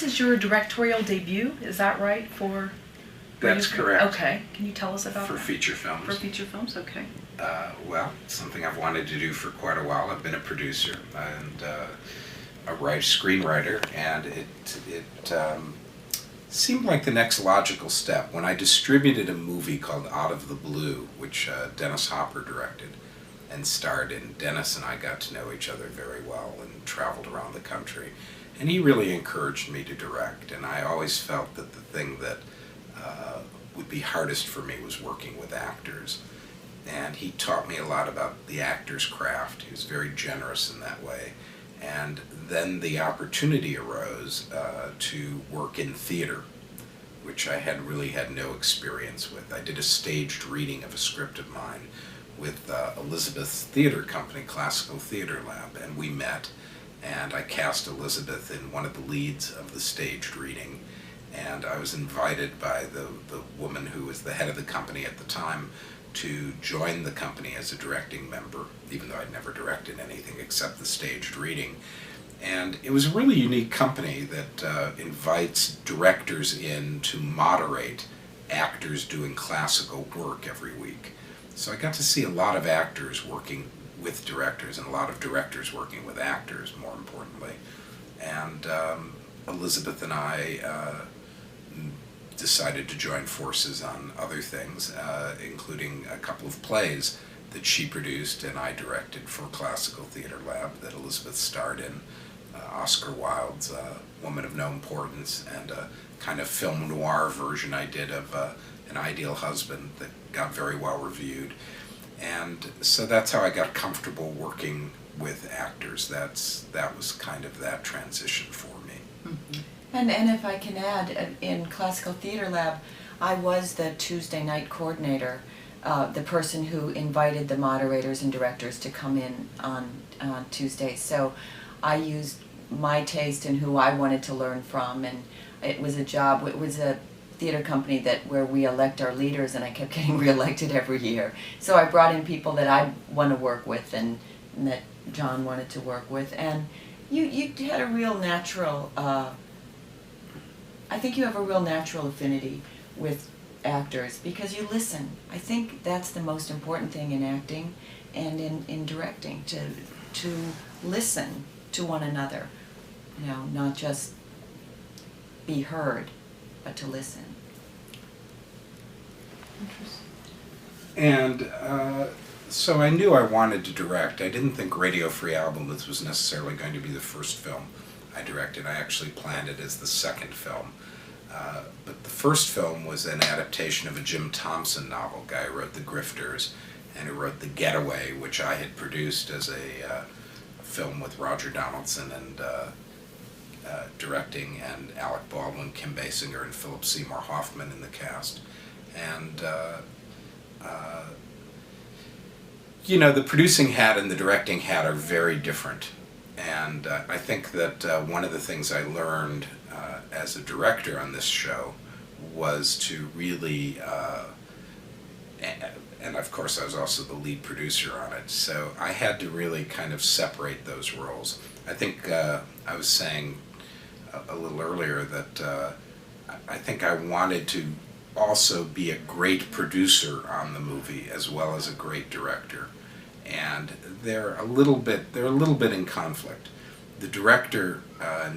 is your directorial debut, is that right? That's correct. Okay. Can you tell us about For that? feature films. For feature films, okay. Well, something I've wanted to do for quite a while. I've been a producer and a screenwriter, and it seemed like the next logical step when I distributed a movie called Out of the Blue, which Dennis Hopper directed and starred in. Dennis and I got to know each other very well and traveled around the country, and he really encouraged me to direct, and I always felt that the thing that would be hardest for me was working with actors. And he taught me a lot about the actor's craft. He was very generous in that way. And then the opportunity arose to work in theater, which I had really had no experience with. I did a staged reading of a script of mine with Elizabeth's theater company, Classical Theater Lab, and we met, and I cast Elizabeth in one of the leads of the staged reading. And I was invited by the woman who was the head of the company at the time to join the company as a directing member, even though I'd never directed anything except the staged reading. And it was a really unique company that invites directors in to moderate actors doing classical work every week. So I got to see a lot of actors working with directors and a lot of directors working with actors, more importantly. And Elizabeth and I decided to join forces on other things, including a couple of plays that she produced and I directed for Classical Theater Lab that Elizabeth starred in. Oscar Wilde's Woman of No Importance, and a kind of film noir version I did of An Ideal Husband that got very well reviewed. And so that's how I got comfortable working with actors. That was kind of that transition for me. Mm-hmm. And if I can add, in Classical Theater Lab, I was the Tuesday night coordinator, the person who invited the moderators and directors to come in on Tuesdays. So I used my taste and who I wanted to learn from, and it was a theater company where we elect our leaders, and I kept getting reelected every year. So I brought in people that I want to work with and that John wanted to work with, and you had a real natural I think you have a real natural affinity with actors because you listen. I think that's the most important thing in acting and in directing, to listen to one another. You know, not just be heard, but to listen. And so I knew I wanted to direct. I didn't think Radio Free Albemuth was necessarily going to be the first film I directed. I actually planned it as the second film. But the first film was an adaptation of a Jim Thompson novel, guy who wrote The Grifters, and who wrote The Getaway, which I had produced as a film with Roger Donaldson and directing, and Alec Baldwin, Kim Basinger, and Philip Seymour Hoffman in the cast. And you know, the producing hat and the directing hat are very different. And I think that one of the things I learned as a director on this show was to really, and of course I was also the lead producer on it, so I had to really kind of separate those roles. I think I was saying a little earlier that I think I wanted to also be a great producer on the movie as well as a great director. And they're a little bit in conflict. The director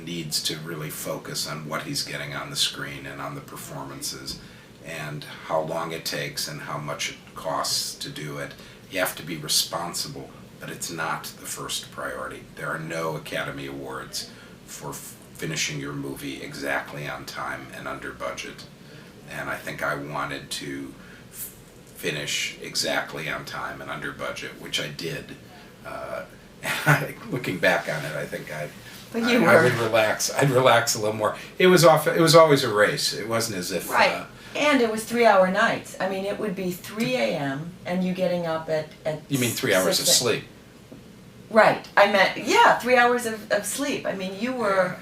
needs to really focus on what he's getting on the screen and on the performances and how long it takes and how much it costs to do it. You have to be responsible, but it's not the first priority. There are no Academy Awards for finishing your movie exactly on time and under budget. And I think I wanted to finish exactly on time and under budget, which I did. Looking back on it, I think I would relax. I'd relax a little more. It was always a race. It wasn't as if right. And it was 3-hour nights. I mean, it would be 3 a.m. and you getting up at You mean 3 hours of sleep? Right. I meant 3 hours of sleep. I mean, you were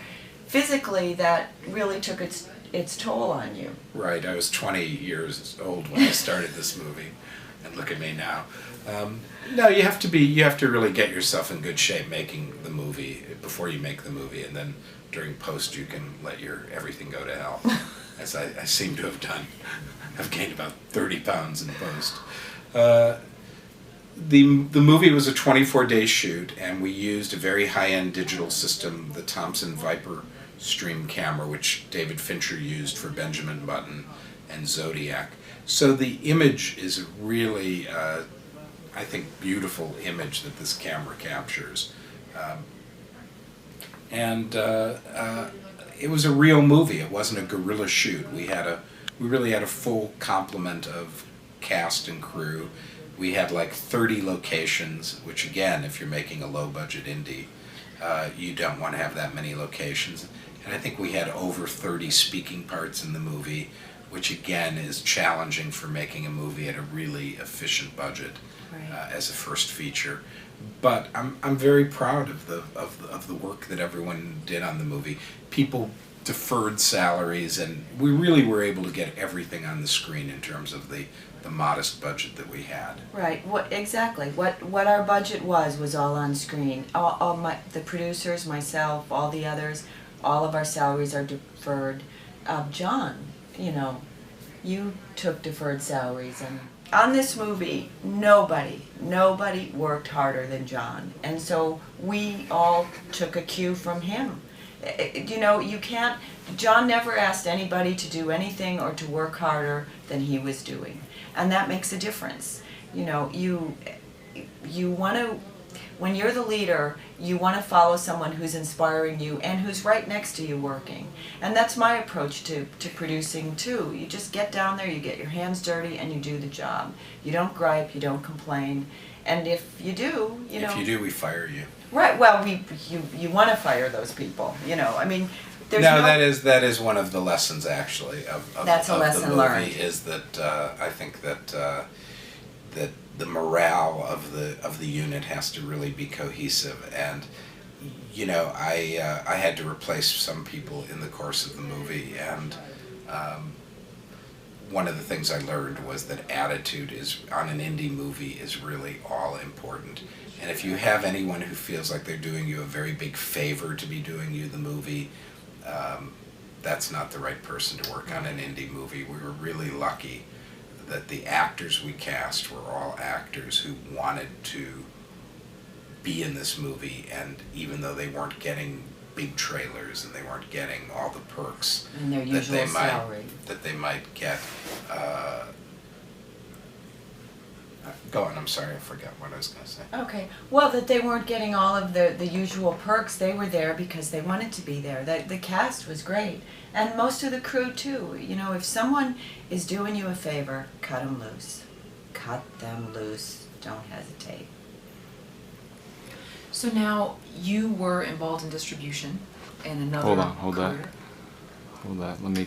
physically, that really took its toll on you. Right. I was 20 years old when I started this movie. and look at me now. No, you have to really get yourself in good shape making the movie before you make the movie, and then during post you can let everything go to hell, as I seem to have done. I've gained about 30 pounds in post. The movie was a 24-day shoot, and we used a very high-end digital system, the Thomson Viper Stream camera, which David Fincher used for Benjamin Button and Zodiac. So the image is a really, I think, beautiful image that this camera captures. It was a real movie. It wasn't a guerrilla shoot. We really had a full complement of cast and crew. We had like 30 locations, which again, if you're making a low-budget indie, you don't want to have that many locations. And I think we had over 30 speaking parts in the movie, which again is challenging for making a movie at a really efficient budget. Right. As a first feature. But I'm very proud of the work that everyone did on the movie. People deferred salaries, and we really were able to get everything on the screen in terms of the modest budget that we had. Right. What our budget was all on screen. The producers, myself, all the others, all of our salaries are deferred. John, you took deferred salaries, and on this movie, nobody worked harder than John, and so we all took a cue from him. You can't. John never asked anybody to do anything or to work harder than he was doing, and that makes a difference. You want to. When you're the leader, you want to follow someone who's inspiring you and who's right next to you working. And that's my approach to producing too. You just get down there, you get your hands dirty, and you do the job. You don't gripe, you don't complain. And if you do, If you do, we fire you. Right, well, you want to fire those people, I mean, there's no, that is one of the lessons actually That's a of lesson the movie, learned. is that I think that the morale of the unit has to really be cohesive, and I had to replace some people in the course of the movie, and one of the things I learned was that attitude is on an indie movie is really all important. And if you have anyone who feels like they're doing you a very big favor to be doing you the movie, that's not the right person to work on an indie movie. We were really lucky that the actors we cast were all actors who wanted to be in this movie, and even though they weren't getting big trailers and they weren't getting all the perks and their usual salary that they might get. Go on, I'm sorry, I forgot what I was going to say. Okay, well, that they weren't getting all of the usual perks. They were there because they wanted to be there. The cast was great, and most of the crew too. If someone is doing you a favor, cut them loose. Cut them loose. Don't hesitate. So now you were involved in distribution in another Hold that. career. Hold that. Let me